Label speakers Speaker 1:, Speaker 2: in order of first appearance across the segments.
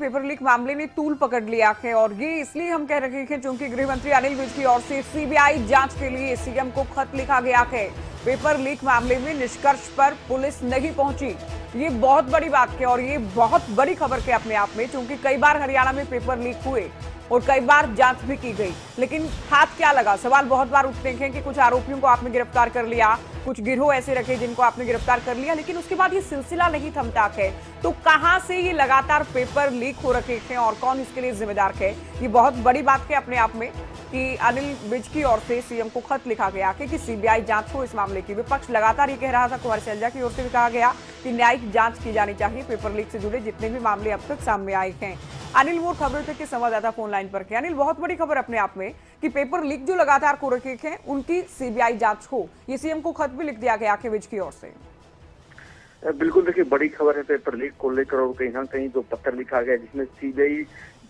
Speaker 1: Paper leak मामले ने तूल पकड़ लिया है और ये इसलिए हम कह रहे हैं क्योंकि गृह मंत्री अनिल विज की ओर से सीबीआई जांच के लिए सीएम को खत लिखा गया है। पेपर लीक मामले में निष्कर्ष पर पुलिस नहीं पहुंची, ये बहुत बड़ी बात है और ये बहुत बड़ी खबर है अपने आप में, क्योंकि कई बार हरियाणा में पेपर लीक हुए और कई बार जांच भी की गई, लेकिन हाथ क्या लगा। सवाल बहुत बार उठते हैं कि कुछ आरोपियों को आपने गिरफ्तार कर लिया, कुछ गिरोह ऐसे रखे जिनको आपने गिरफ्तार कर लिया, लेकिन उसके बाद ये सिलसिला नहीं थमता है। तो कहां से ये लगातार पेपर लीक हो रखे हैं और कौन इसके लिए जिम्मेदार है, ये बहुत बड़ी बात है अपने आप में कि अनिल विज की ओर से सीएम को खत लिखा गया कि सीबीआई जांच हो इस मामले की। विपक्ष लगातार ये कह रहा था, कुंवर शैलजा की ओर से भी कहा गया कि न्यायिक जांच की जानी चाहिए पेपर लीक से जुड़े जितने भी मामले अब तक सामने आए हैं। अनिल मोर खबरों तक के संवाददाता फोन लाइन पर थे। अनिल, बहुत बड़ी खबर अपने आप में कि पेपर लीक जो लगातार हो रखे हैं उनकी सीबीआई जांच हो, ये सीएम को खत भी लिख दिया गया कि विज की ओर से।
Speaker 2: बिल्कुल, देखिए बड़ी खबर है पेपर लीक को लेकर और कहीं ना कहीं जो पत्र लिखा गया जिसमें सीबीआई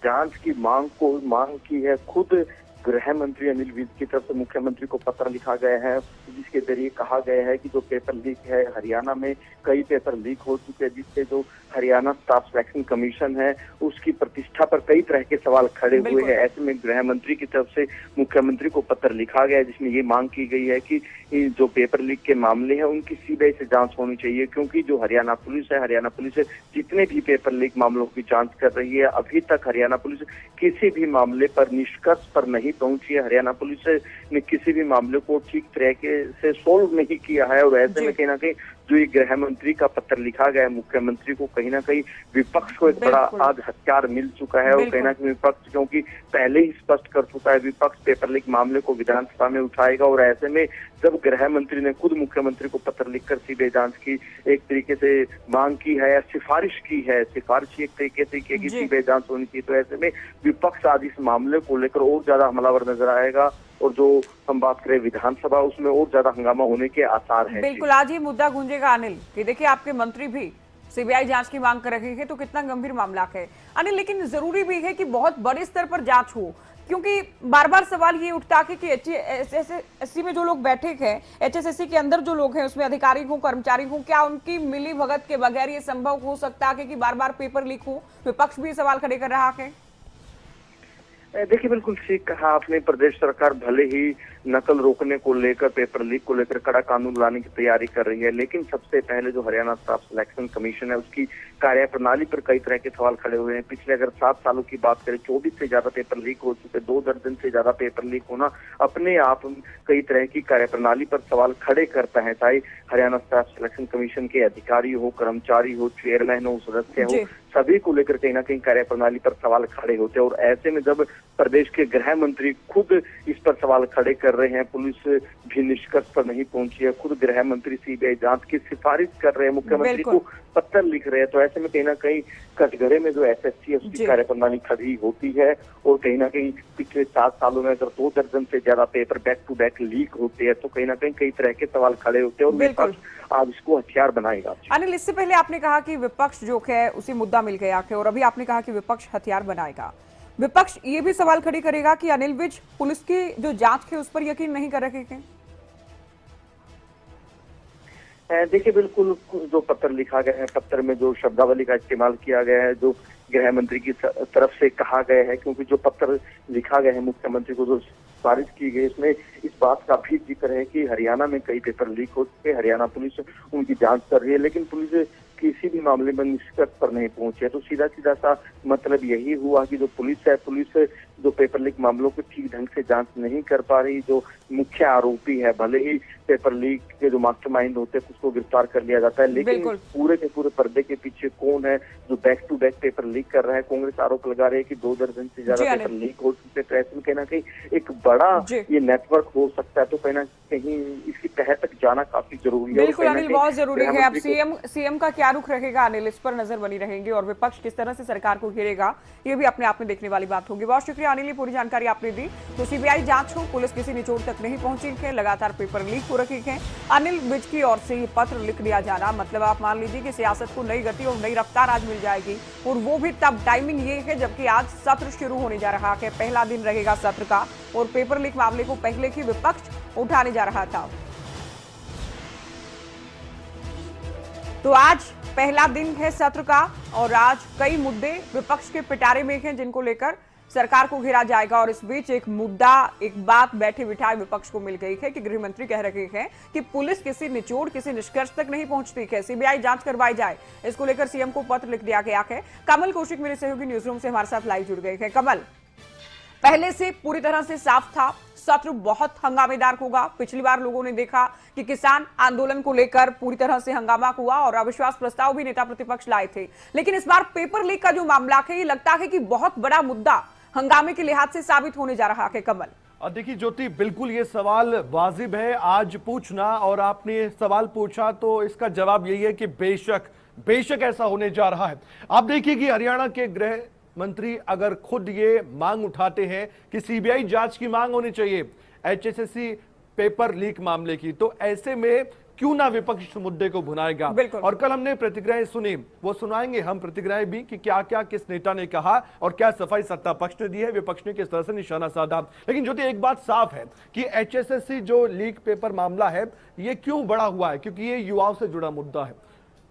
Speaker 2: जांच की मांग की है। खुद गृह मंत्री अनिल विज की तरफ से मुख्यमंत्री को पत्र लिखा गया है जिसके जरिए कहा गया है कि जो पेपर लीक है, हरियाणा में कई पेपर लीक हो चुके हैं जिससे जो हरियाणा स्टाफ सिलेक्शन कमीशन है उसकी प्रतिष्ठा पर कई तरह के सवाल खड़े हुए हैं। ऐसे में गृह मंत्री की तरफ से मुख्यमंत्री को पत्र लिखा गया है जिसमें ये मांग की गई है कि जो पेपर लीक के मामले हैं उनकी सीबीआई से जांच होनी चाहिए, क्योंकि जो हरियाणा पुलिस जितने भी पेपर लीक मामलों की जांच कर रही है, अभी तक हरियाणा पुलिस किसी भी मामले पर निष्कर्ष पर नहीं पहुंची है। हरियाणा पुलिस ने किसी भी मामले को ठीक तरीके से सोल्व नहीं किया है और ऐसे में कहीं ना कहीं जो ये गृह मंत्री का पत्र लिखा गया है मुख्यमंत्री को, कहीं ना कहीं विपक्ष को एक बड़ा आज हथियार मिल चुका है और कहीं ना कहीं विपक्ष क्योंकि पहले ही स्पष्ट कर चुका है विपक्ष पेपर लीक मामले को विधानसभा में उठाएगा और ऐसे में जब गृह मंत्री ने खुद मुख्यमंत्री को पत्र लिखकर सीबीआई जांच की एक तरीके से मांग की है या सिफारिश एक तरीके से की कि सीबीआई जांच होनी चाहिए, तो ऐसे में विपक्ष आज इस मामले को लेकर और ज्यादा हमलावर नजर आएगा और जो हम बात करें विधानसभा उसमें और ज्यादा हंगामा होने के आसार हैं।
Speaker 1: बिल्कुल, आज ये मुद्दा गूंजेगा अनिल कि देखिए आपके मंत्री भी सीबीआई जांच की मांग कर रहे हैं, तो कितना गंभीर मामला है अनिल। लेकिन जरूरी भी है कि बहुत बड़े स्तर पर जांच हो, क्योंकि बार बार सवाल ये उठता है कि एचएसएससी में जो लोग बैठे हैं, एचएसएससी के अंदर जो लोग हैं उसमें अधिकारी हो कर्मचारी हो, क्या उनकी मिली भगत के बगैर ये संभव हो सकता है कि बार बार पेपर लीक हो? विपक्ष भी सवाल खड़े कर रहा है।
Speaker 2: देखिए बिल्कुल ठीक कहा आपने, प्रदेश सरकार भले ही नकल रोकने को लेकर पेपर लीक को लेकर कड़ा कानून लाने की तैयारी कर रही है, लेकिन सबसे पहले जो हरियाणा स्टाफ सिलेक्शन कमीशन है उसकी कार्यप्रणाली पर कई तरह के सवाल खड़े हुए हैं। पिछले अगर 7 सालों की बात करें 24 से ज्यादा पेपर लीक हो चुके, 2 दर्जन से ज्यादा पेपर लीक होना अपने आप कई तरह की कार्यप्रणाली पर सवाल खड़े करता है, चाहे हरियाणा स्टाफ सिलेक्शन कमीशन के अधिकारी हो, कर्मचारी हो, चेयरमैन हो, सदस्य हो, सभी को लेकर कहीं ना कहीं कार्यप्रणाली पर सवाल खड़े होते हैं और ऐसे में जब प्रदेश के गृह मंत्री खुद इस पर सवाल खड़े कर रहे हैं, पुलिस भी निष्कर्ष पर नहीं पहुंची है, खुद गृह मंत्री सीबीआई जांच की सिफारिश कर रहे हैं, मुख्यमंत्री को पत्र लिख रहे हैं, तो ऐसे में कहीं ना कहीं कटघरे में जो एसएससी है उसकी कार्यप्रणाली खड़ी होती है और कहीं ना कहीं पिछले 7 सालों में अगर 2 दर्जन से ज्यादा paper back to back leak होते हैं तो कहीं ना कहीं कई तरह के सवाल खड़े होते हैं और विपक्ष आज इसको हथियार बनाएगा।
Speaker 1: अनिल, इससे पहले आपने कहा कि विपक्ष जो है उसी मुद्दा मिल गया है और अभी आपने कहा कि विपक्ष हथियार बनाएगा। विपक्ष ये भी सवाल खड़ी करेगा कि अनिल विज पुलिस की जो जांच है उस पर यकीन नहीं कर रहे हैं।
Speaker 2: देखिए बिल्कुल, जो पत्र लिखा गया है, पत्र में जो शब्दावली का इस्तेमाल किया गया है, जो गृह मंत्री की तरफ से कहा गया है, क्योंकि जो पत्र लिखा गया है मुख्यमंत्री को जो सिफारिश की गई इसमें इस बात का भी जिक्र है कि हरियाणा में कई पेपर लीक हो चुके, हरियाणा पुलिस उनकी जांच कर रही है, लेकिन पुलिस किसी भी मामले में निष्कर्ष पर नहीं पहुंची है। तो सीधा सा मतलब यही हुआ कि जो पुलिस है, पुलिस जो पेपर लीक मामलों को ठीक ढंग से जांच नहीं कर पा रही, जो मुख्य आरोपी है, भले ही पेपर लीक के जो मास्टरमाइंड होते हैं उसको गिरफ्तार कर लिया जाता है, लेकिन पूरे के पूरे पर्दे के पीछे कौन है जो back to back paper leak कर रहा है। कांग्रेस आरोप लगा रही है कि 2 दर्जन से ज्यादा पेपर लीक हो चुके, तो ऐसे में कहीं ना कहीं एक बड़ा ये नेटवर्क हो सकता है, तो कहीं ना कहीं इसकी तह तक जाना काफी जरूरी है।
Speaker 1: बिल्कुल अनिल, बहुत जरूरी है। अब सीएम का क्या रुख रहेगा अनिल, इस पर नजर बनी रहेगी और विपक्ष किस तरह से सरकार को घेरेगा ये भी अपने आप में देखने वाली बात होगी। बहुत शुक्रिया अनिल, पूरी जानकारी आपने दी। तो सीबीआई जांच हो, पुलिस किसी निचोड़ तक नहीं पहुंची है, लगातार पेपर लीक हो रखी है। अनिल विज की ओर से ये पत्र लिख दिया जाना मतलब आप मान लीजिए कि सियासत को नई गति और नई रफ्तार आज मिल जाएगी, और वो भी तब टाइमिंग ये है जबकि आज सत्र शुरू होने जा रहा है, पहला दिन रहेगा सत्र का और पेपर लीक मामले को पहले ही विपक्ष उठाने जा रहा था। तो आज पहला दिन है सत्र का और आज कई मुद्दे विपक्ष के पिटारे में हैं जिनको लेकर सरकार को घेरा जाएगा। और इस बीच एक बात बैठे बिठाए विपक्ष को मिल गई है कि गृह मंत्री कह रहे हैं कि पुलिस किसी निचोड़ किसी निष्कर्ष तक नहीं पहुंचती है, सीबीआई जांच करवाई जाए। इसको लेकर सीएम को पत्र लिख दिया गया है। कमल कौशिक मेरे सहयोगी न्यूज रूम से हमारे साथ लाइव जुड़ गए हैं। कमल, पहले से पूरी तरह से साफ था सत्र बहुत हंगामेदार होगा। पिछली बार लोगों ने देखा कि किसान आंदोलन को लेकर पूरी तरह से हंगामा हुआ और अविश्वास प्रस्ताव भी नेता प्रतिपक्ष लाए थे, लेकिन इस बार पेपर लीक का जो मामला है ये लगता है कि बहुत बड़ा मुद्दा हंगामे के लिहाज से साबित होने जा रहा है। कमल,
Speaker 3: देखिए ज्योति, बिल्कुल ये सवाल वाजिब है आज पूछना, और आपने सवाल पूछा तो इसका जवाब यही है कि बेशक ऐसा होने जा रहा है। आप देखिए कि हरियाणा के गृह मंत्री अगर खुद ये मांग उठाते हैं कि सीबीआई जांच की मांग होनी चाहिए एचएसएससी पेपर लीक मामले की, तो ऐसे में क्यों ना विपक्ष इस मुद्दे को भुनाएगा। और कल हमने प्रतिक्रियाएं सुनी, वो सुनाएंगे हम प्रतिक्रियाएं भी कि क्या क्या किस नेता ने कहा और क्या सफाई सत्ता पक्ष ने दी है, विपक्ष ने किस तरह से निशाना साधा। लेकिन जो एक बात साफ है कि एचएसएससी जो लीक पेपर मामला है ये क्यों बड़ा हुआ है, क्योंकि ये युवाओं से जुड़ा मुद्दा है।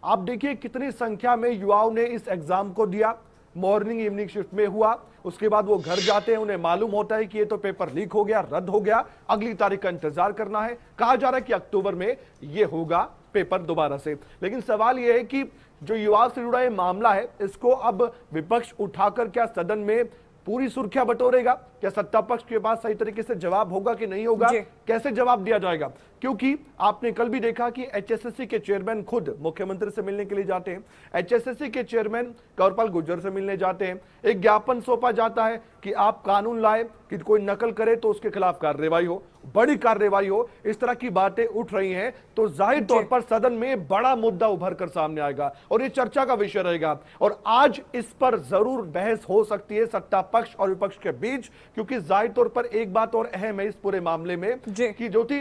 Speaker 3: आप देखिए कितनी संख्या में युवाओं ने इस एग्जाम को दिया, मॉर्निंग इवनिंग शिफ्ट में हुआ, उसके बाद वो घर जाते हैं, उन्हें मालूम होता है कि ये तो पेपर लीक हो गया, रद्द हो गया, अगली तारीख का इंतजार करना है। कहा जा रहा है कि अक्टूबर में ये होगा पेपर दोबारा से। लेकिन सवाल ये है कि जो युवाओं से जुड़ा ये मामला है इसको अब विपक्ष उठाकर क्या सदन में पूरी सुर्खियां बटोरेगा? क्या सत्ता पक्ष के पास सही तरीके से जवाब होगा कि नहीं होगा? कैसे जवाब दिया जाएगा? क्योंकि आपने कल भी देखा कि एचएसएससी के चेयरमैन खुद मुख्यमंत्री से मिलने के लिए जाते हैं, एचएसएससी के चेयरमैन कंवरपाल गुर्जर से मिलने जाते हैं, एक ज्ञापन सौंपा जाता है कि आप कानून लाए कि कोई नकल करे तो उसके खिलाफ कार्रवाई हो, बड़ी कार्रवाई हो। इस तरह की बातें उठ रही हैं तो जाहिर तौर पर सदन में बड़ा मुद्दा उभर कर सामने आएगा और ये चर्चा का विषय रहेगा। और आज इस पर जरूर बहस हो सकती है सत्ता पक्ष और विपक्ष के बीच, क्योंकि जाहिर तौर पर एक बात और अहम है इस पूरे मामले में कि ज्योति,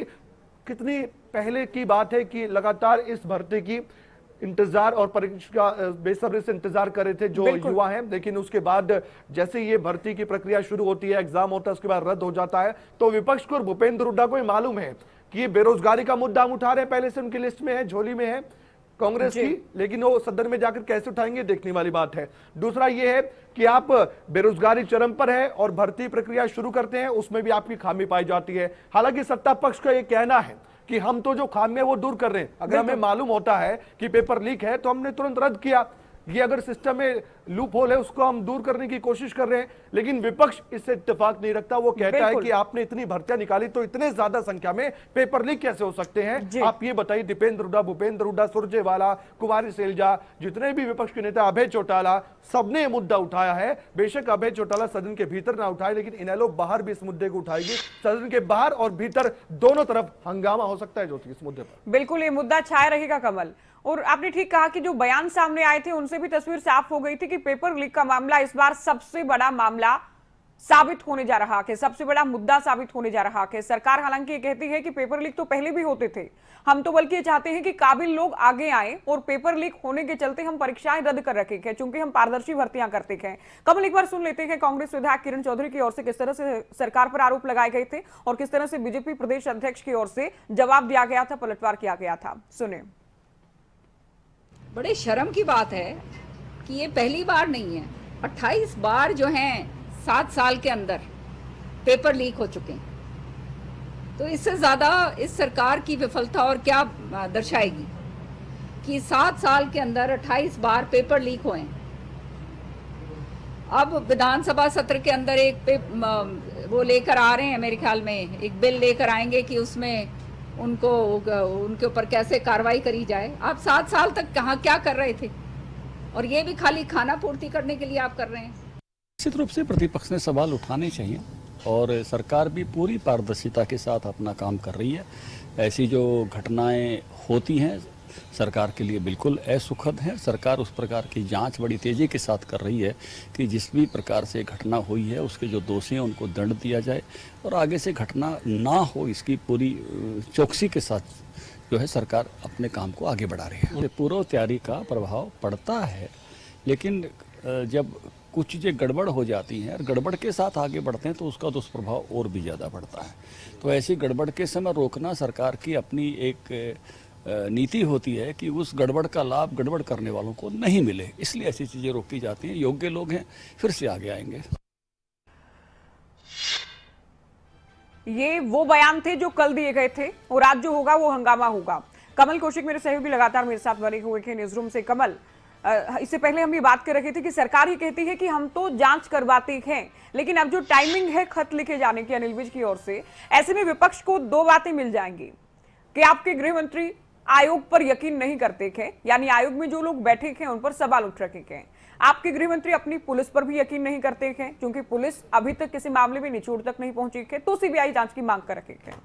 Speaker 3: कितनी पहले की बात है कि लगातार इस भर्ती की इंतजार और परीक्षा बेसब्री से इंतजार कर रहे थे जो युवा हैं, लेकिन उसके बाद जैसे ये भर्ती की प्रक्रिया शुरू होती है, एग्जाम होता है, उसके बाद रद्द हो जाता है, तो विपक्ष को और भूपेंद्र हुड्डा को मालूम है कि ये बेरोजगारी का मुद्दा हम उठा रहे हैं, पहले से उनकी लिस्ट में है, झोली में है कांग्रेस की, लेकिन वो सदन में जाकर कैसे उठाएंगे देखने वाली बात है। दूसरा ये है कि आप बेरोजगारी चरम पर है और भर्ती प्रक्रिया शुरू करते हैं, उसमें भी आपकी खामी पाई जाती है। हालांकि सत्ता पक्ष का ये कहना है कि हम तो जो खामियां वो दूर कर रहे हैं, अगर हमें मालूम होता है कि पेपर लीक है तो हमने तुरंत रद्द किया, ये अगर सिस्टम में लूप होल है उसको हम दूर करने की कोशिश कर रहे हैं। लेकिन विपक्ष इससे इत्तेफाक नहीं रखता, वो कहता है कि आपने इतनी भर्तियां निकाली तो इतने ज्यादा संख्या में पेपर लीक कैसे हो सकते हैं? आप ये बताइए, दीपेंद्र हुड्डा, भूपेंद्र हुड्डा, सुरजेवाला, कुमारी सैलजा, जितने भी विपक्ष के नेता, अभय चौटाला, सबने ये मुद्दा उठाया है। बेशक अभय चौटाला सदन के भीतर ना उठाए, लेकिन इनेलो बाहर भी इस मुद्दे को उठाएगी। सदन के बाहर और भीतर दोनों तरफ हंगामा हो सकता है ज्योति इस मुद्दे पर।
Speaker 1: बिल्कुल ये मुद्दा छाया रहेगा कमल। और आपने ठीक कहा कि जो बयान सामने आए थे उनसे भी तस्वीर साफ हो गई थी कि पेपर लीक का मामला इस बार सबसे बड़ा मामला साबित होने जा रहा है, सबसे बड़ा मुद्दा साबित होने जा रहा है। सरकार हालांकि ये कहती है कि पेपर लीक तो पहले भी होते थे, हम तो बल्कि ये चाहते हैं कि काबिल लोग आगे आए और पेपर लीक होने के चलते हम परीक्षाएं रद्द कर रखे हैं क्योंकि हम पारदर्शी भर्तियां करते हैं। कमल, एक बार सुन लेते हैं कांग्रेस विधायक किरण चौधरी की ओर से किस तरह से सरकार पर आरोप लगाए गए थे और किस तरह से बीजेपी प्रदेश अध्यक्ष की ओर से जवाब दिया गया था, पलटवार किया गया था। सुने।
Speaker 4: बड़े शर्म की बात है कि ये पहली बार नहीं है, 28 बार जो हैं 7 साल के अंदर पेपर लीक हो चुके हैं। तो इससे ज्यादा इस सरकार की विफलता और क्या दर्शाएगी कि 7 साल के अंदर 28 बार पेपर लीक हुए हैं। अब विधानसभा सत्र के अंदर एक वो लेकर आ रहे हैं, मेरे ख्याल में एक बिल लेकर आएंगे कि उसमें उनके ऊपर कैसे कार्रवाई करी जाए। आप 7 साल तक कहाँ क्या कर रहे थे? और ये भी खाली खाना पूर्ति करने के लिए आप कर रहे हैं।
Speaker 5: निश्चित रूप से प्रतिपक्ष ने सवाल उठाने चाहिए और सरकार भी पूरी पारदर्शिता के साथ अपना काम कर रही है। ऐसी जो घटनाएं होती हैं सरकार के लिए बिल्कुल असुखद है। सरकार उस प्रकार की जांच बड़ी तेज़ी के साथ कर रही है कि जिस भी प्रकार से घटना हुई है उसके जो दोषी हैं उनको दंड दिया जाए और आगे से घटना ना हो, इसकी पूरी चौकसी के साथ जो है सरकार अपने काम को आगे बढ़ा रही है। पूर्व तैयारी का प्रभाव पड़ता है, लेकिन जब कुछ चीज़ें गड़बड़ हो जाती हैं और गड़बड़ के साथ आगे बढ़ते हैं तो उसका दुष्प्रभाव और भी ज़्यादा बढ़ता है। तो ऐसी गड़बड़ के समय रोकना सरकार की अपनी एक नीति होती है कि उस गड़बड़ का लाभ गड़बड़ करने वालों को नहीं मिले, इसलिए ऐसी चीज़ें रोकी जाती हैं। योग्य लोग हैं, फिर से आगे आएंगे।
Speaker 1: ये वो बयान थे जो कल दिए गए थे और आज जो होगा वो हंगामा होगा। कमल कौशिक मेरे सहयोगी लगातार मेरे साथ बने हुए थे न्यूज रूम से। कमल, इससे पहले हम ये बात कर रहे थे कि सरकार ही कहती है कि हम तो जांच करवाते हैं, लेकिन अब जो टाइमिंग है खत लिखे जाने की अनिल विज की ओर से, ऐसे में विपक्ष को दो बातें मिल जाएंगी कि आपके गृह मंत्री आयोग पर यकीन नहीं करते थे, यानी आयोग में जो लोग बैठे थे उन पर सवाल उठ रखे थे। आपके गृह मंत्री अपनी पुलिस पर भी यकीन नहीं करते थे, क्योंकि पुलिस अभी तक किसी मामले में निचोड़ तक नहीं पहुंची है, तो सीबीआई जांच की मांग कर रखे थे।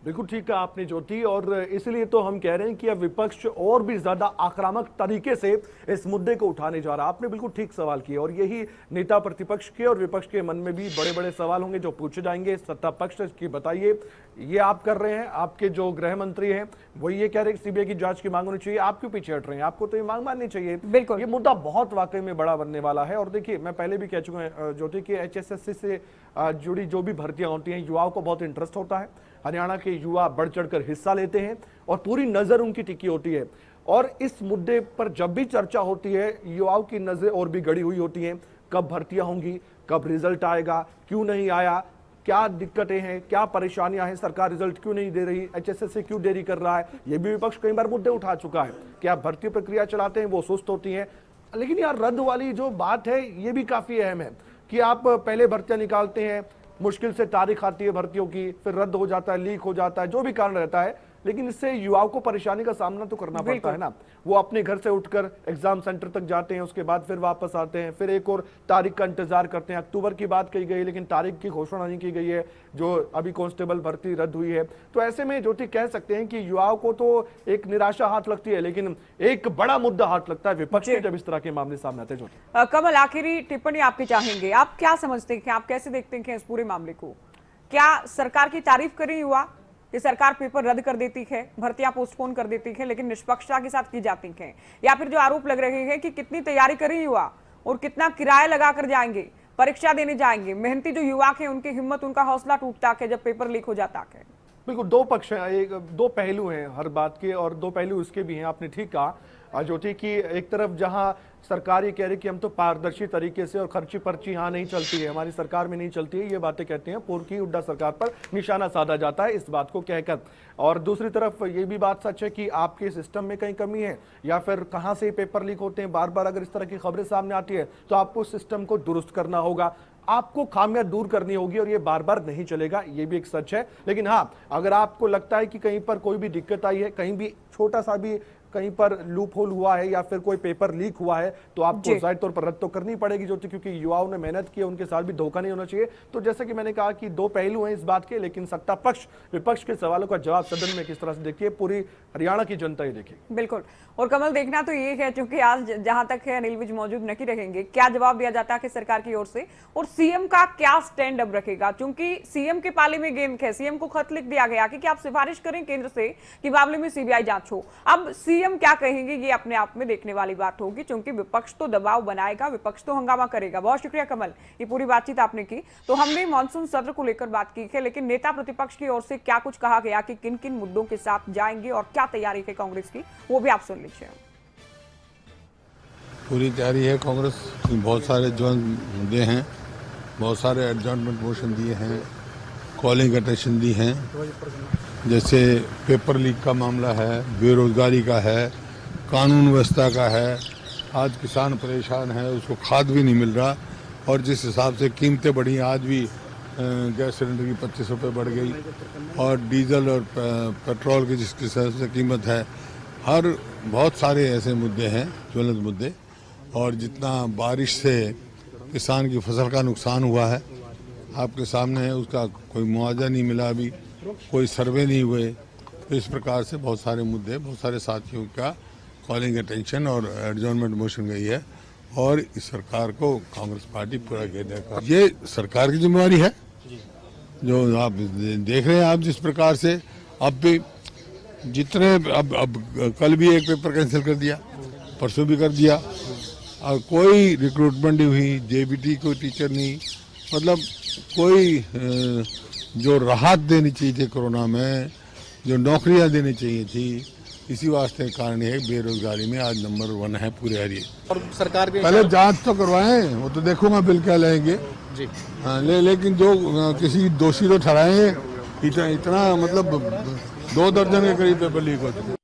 Speaker 3: बिल्कुल ठीक कहा आपने ज्योति, और इसलिए तो हम कह रहे हैं कि अब विपक्ष और भी ज्यादा आक्रामक तरीके से इस मुद्दे को उठाने जा रहा है। आपने बिल्कुल ठीक सवाल किए, और यही नेता प्रतिपक्ष के और विपक्ष के मन में भी बड़े बड़े सवाल होंगे जो पूछे जाएंगे सत्ता पक्ष की। बताइए, ये आप कर रहे हैं, आपके जो गृह मंत्री हैं वो ये कह रहे हैं सीबीआई की जांच की मांग होनी चाहिए, आप क्यों पीछे हट रहे हैं? आपको तो ये मांग माननी चाहिए।
Speaker 1: बिल्कुल,
Speaker 3: ये मुद्दा बहुत वाकई में बड़ा बनने वाला है। और देखिए, मैं पहले भी कह चुका हूं ज्योति कि HSSC से जुड़ी जो भी भर्तियां होती हैं, युवाओं को बहुत इंटरेस्ट होता है। हरियाणा के युवा बढ़ चढ़कर हिस्सा लेते हैं और पूरी नजर उनकी टिकी होती है। और इस मुद्दे पर जब भी चर्चा होती है, युवाओं की नजर और भी गड़ी हुई होती हैं। कब भर्तियां होंगी, कब रिजल्ट आएगा, क्यों नहीं आया, क्या दिक्कतें हैं, क्या परेशानियां हैं, सरकार रिजल्ट क्यों नहीं दे रही, HSSC क्यों देरी कर रहा है, ये भी विपक्ष कई बार मुद्दे उठा चुका है। क्या भर्ती प्रक्रिया चलाते हैं वो सुस्त होती है। लेकिन यार, रद्द वाली जो बात है ये भी काफी अहम है कि आप पहले भर्तियां निकालते हैं, मुश्किल से तारीख आती है भर्तियों की, फिर रद्द हो जाता है, लीक हो जाता है, जो भी कारण रहता है, लेकिन इससे युवाओं को परेशानी का सामना तो करना पड़ता है ना। वो अपने घर से उठकर एग्जाम सेंटर तक जाते हैं, उसके बाद फिर वापस आते हैं, फिर एक और तारीख का इंतजार करते हैं। अक्टूबर की बात कही गई, लेकिन तारीख की घोषणा नहीं की गई है, जो अभी कांस्टेबल भर्ती रद्द हुई है। तो ऐसे में ज्योति कह सकते हैं कि युवाओं को तो एक निराशा हाथ लगती है, लेकिन एक बड़ा मुद्दा हाथ लगता है विपक्ष के जब इस तरह के मामले सामने आते हैं। ज्योति,
Speaker 1: कमल, आखिरी टिप्पणी आपकी चाहेंगे, आप क्या समझते हैं, आप कैसे देखते हैं इस पूरे मामले को? क्या सरकार की तारीफ करें युवा कि सरकार पेपर रद्द कर देती है, भर्तियां पोस्टपोन कर देती है, लेकिन निष्पक्षता के साथ की जाती है? या फिर जो आरोप लग रहे हैं कि कितनी तैयारी करें युवा और कितना किराया लगाकर जाएंगे, परीक्षा देने जाएंगे, मेहनती जो युवा है उनकी हिम्मत, उनका हौसला टूटता है जब पेपर लीक हो जाता है?
Speaker 3: बिल्कुल, दो पक्ष हैं, दो पहलू हैं हर बात के, और दो पहलू इसके भी हैं। आपने ठीक कहा ज्योति कि एक तरफ जहां सरकार ये कह रही कि हम तो पारदर्शी तरीके से और खर्ची पर्ची यहाँ नहीं चलती है, हमारी सरकार में नहीं चलती है, ये बातें कहते हैं, पूर्व की हुड्डा सरकार पर निशाना साधा जाता है इस बात को कहकर। और दूसरी तरफ ये भी बात सच है कि आपके सिस्टम में कहीं कमी है, या फिर कहाँ से पेपर लीक होते हैं, बार बार अगर इस तरह की खबरें सामने आती है तो आपको उस सिस्टम को दुरुस्त करना होगा, आपको खामियां दूर करनी होगी, और ये बार बार नहीं चलेगा, ये भी एक सच है। लेकिन हाँ, अगर आपको लगता है कि कहीं पर कोई भी दिक्कत आई है, कहीं भी छोटा सा भी कहीं पर लूप होल हुआ है या फिर कोई पेपर लीक हुआ है, तो आपको जाहिर तौर पर रद्द तो करनी पड़ेगी ज्योति, क्योंकि युवाओं ने मेहनत की है, उनके साथ भी धोखा नहीं होना चाहिए। तो जैसा कि मैंने कहा कि दो पहलू हैं इस बात के, लेकिन सत्ता पक्ष विपक्ष के सवालों का जवाब सदन में किस तरह से देखिए, पूरी हरियाणा की जनता ये देखिए।
Speaker 1: बिल्कुल, और कमल, देखना तो ये है, क्योंकि आज जहां तक है अनिल विज मौजूद नहीं रहेंगे, क्या जवाब दिया जाता है सरकार की ओर से, और सीएम का क्या स्टैंड अब रखेगा, क्योंकि सीएम के पाले में गेंद है। सीएम को खत लिख दिया गया कि आप सिफारिश करें केंद्र से कि मामले में सीबीआई जांच हो। अब सीएम क्या कहेंगे ये अपने आप में देखने वाली बात होगी, क्योंकि विपक्ष तो दबाव बनाएगा, विपक्ष तो हंगामा करेगा। बहुत शुक्रिया कमल, ये पूरी बातचीत आपने की। तो हमने मानसून सत्र को लेकर बात की है, लेकिन नेता प्रतिपक्ष की ओर से क्या कुछ कहा गया कि किन किन मुद्दों के साथ जाएंगे और क्या तैयारी है कांग्रेस की, वो भी आप सुन लीजिए।
Speaker 6: पूरी तैयारी है कांग्रेस, बहुत सारे जो मुद्दे हैं, बहुत सारे एडजॉर्नमेंट मोशन दिए हैं, कॉलिंग अटेंशन दी हैं, जैसे पेपर लीक का मामला है, बेरोजगारी का है, कानून व्यवस्था का है। आज किसान परेशान है, उसको खाद भी नहीं मिल रहा, और जिस हिसाब से कीमतें बढ़ी, आज भी गैस सिलेंडर की 25 रुपये बढ़ गई, और डीजल और पेट्रोल की जिस हिसाब से कीमत है, हर बहुत सारे ऐसे मुद्दे हैं, ज्वलंत मुद्दे। और जितना बारिश से किसान की फसल का नुकसान हुआ है आपके सामने है, उसका कोई मुआवजा नहीं मिला, अभी कोई सर्वे नहीं हुए। तो इस प्रकार से बहुत सारे मुद्दे, बहुत सारे साथियों का कॉलिंग अटेंशन और एडजॉर्नमेंट मोशन गई है, और इस सरकार को कांग्रेस पार्टी पूरा घेरने का ये सरकार की जिम्मेवारी है। जो आप देख रहे हैं, आप जिस प्रकार से अब भी जितने अब कल भी एक पेपर कैंसिल कर दिया, परसों भी कर दिया, और कोई रिक्रूटमेंट नहीं हुई, जेबीटी कोई टीचर नहीं, मतलब कोई जो राहत देनी चाहिए थी कोरोना में, जो नौकरियां देनी चाहिए थी, इसी वास्ते कारण ये है बेरोजगारी में आज नंबर 1 है पूरे हरियाणा।
Speaker 7: और सरकार भी
Speaker 6: पहले जांच तो करवाएं, वो तो देखूंगा बिल क्या लेंगे
Speaker 7: जी
Speaker 6: हाँ, लेकिन जो किसी दोषी तो ठहराएंगे। इतना मतलब 2 दर्जन के करीब पेपर लीक हो चुके हैं।